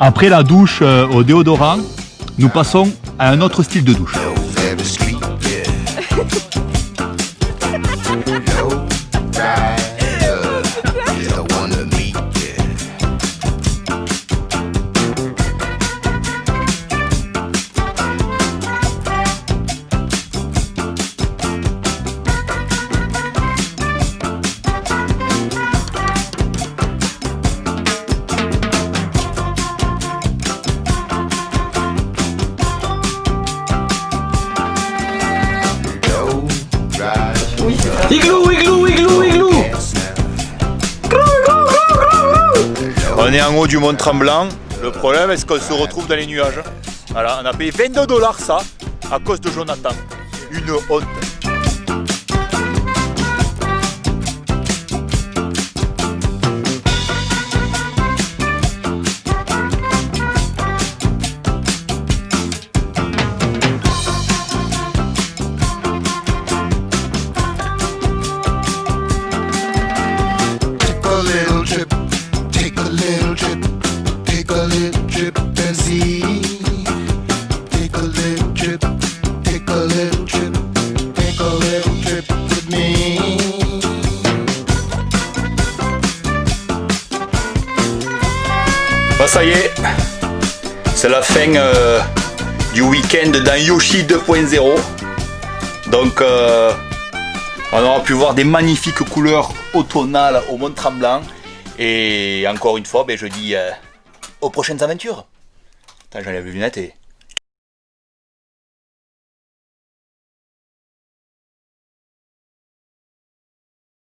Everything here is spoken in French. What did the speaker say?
Après la douche au déodorant, nous passons à un autre style de douche. Igloo, igloo, igloo, igloo. On est en haut du Mont-Tremblant. Le problème, est-ce qu'on se retrouve dans les nuages? Voilà, on a payé 22 $ ça, à cause de Jonathan. Une honte. Bah ça y est, c'est la fin du week-end dans Yoshi 2.0. Donc on aura pu voir des magnifiques couleurs automnales au Mont-Tremblant. Et encore une fois, ben, je dis aux prochaines aventures. Attends, j'enlève les lunettes et...